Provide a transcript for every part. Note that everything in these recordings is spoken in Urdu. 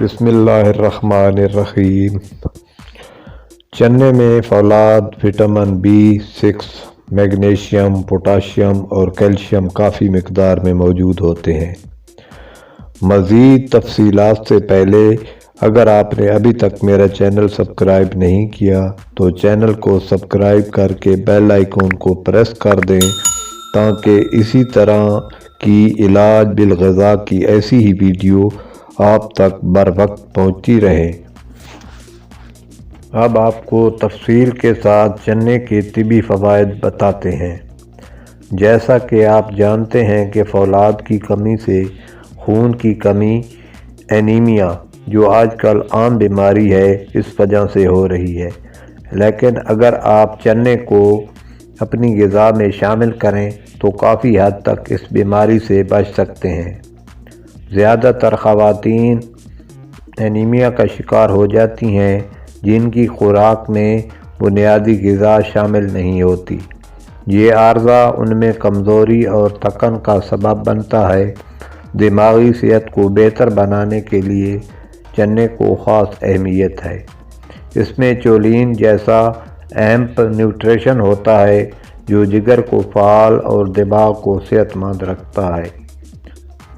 بسم اللہ الرحمن الرحیم۔ چنے میں فولاد، وٹامن B6، میگنیشیم، پوٹاشیم اور کیلشیم کافی مقدار میں موجود ہوتے ہیں۔ مزید تفصیلات سے پہلے اگر آپ نے ابھی تک میرا چینل سبسکرائب نہیں کیا تو چینل کو سبسکرائب کر کے بیل آئیکن کو پریس کر دیں تاکہ اسی طرح کی علاج بالغذا کی ایسی ہی ویڈیو آپ تک بر وقت پہنچتی رہے۔ اب آپ کو تفصیل کے ساتھ چنے کے طبی فوائد بتاتے ہیں۔ جیسا کہ آپ جانتے ہیں کہ فولاد کی کمی سے خون کی کمی، اینیمیا، جو آج کل عام بیماری ہے، اس وجہ سے ہو رہی ہے۔ لیکن اگر آپ چنے کو اپنی غذا میں شامل کریں تو کافی حد تک اس بیماری سے بچ سکتے ہیں۔ زیادہ تر خواتین اینیمیا کا شکار ہو جاتی ہیں جن کی خوراک میں بنیادی غذا شامل نہیں ہوتی۔ یہ عارضہ ان میں کمزوری اور تھکن کا سبب بنتا ہے۔ دماغی صحت کو بہتر بنانے کے لیے چنے کو خاص اہمیت ہے۔ اس میں چولین جیسا اہم نیوٹریشن ہوتا ہے جو جگر کو فعال اور دماغ کو صحت مند رکھتا ہے۔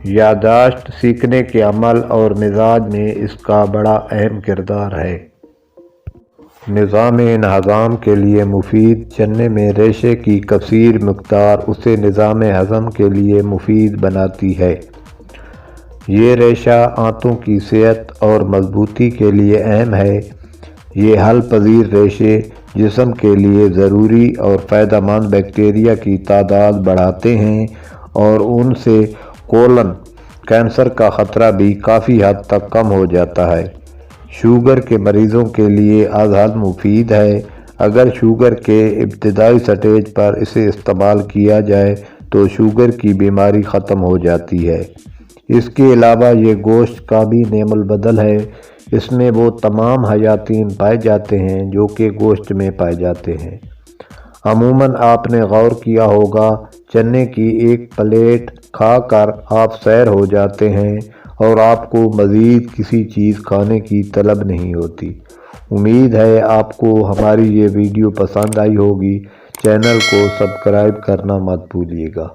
یادداشت، سیکھنے کے عمل اور مزاج میں اس کا بڑا اہم کردار ہے۔ نظام ہضم کے لیے مفید، چنے میں ریشے کی کثیر مقدار اسے نظام ہضم کے لیے مفید بناتی ہے۔ یہ ریشہ آنتوں کی صحت اور مضبوطی کے لیے اہم ہے۔ یہ حل پذیر ریشے جسم کے لیے ضروری اور فائدہ مند بیکٹیریا کی تعداد بڑھاتے ہیں اور ان سے کولن کینسر کا خطرہ بھی کافی حد تک کم ہو جاتا ہے۔ شوگر کے مریضوں کے لیے از حد مفید ہے۔ اگر شوگر کے ابتدائی سٹیج پر اسے استعمال کیا جائے تو شوگر کی بیماری ختم ہو جاتی ہے۔ اس کے علاوہ یہ گوشت کا بھی نعم البدل ہے۔ اس میں وہ تمام حیاتین پائے جاتے ہیں جو کہ گوشت میں پائے جاتے ہیں۔ عموماً آپ نے غور کیا ہوگا چنے کی ایک پلیٹ کھا کر آپ سیر ہو جاتے ہیں اور آپ کو مزید کسی چیز کھانے کی طلب نہیں ہوتی۔ امید ہے آپ کو ہماری یہ ویڈیو پسند آئی ہوگی۔ چینل کو سبسکرائب کرنا مت بھولیے گا۔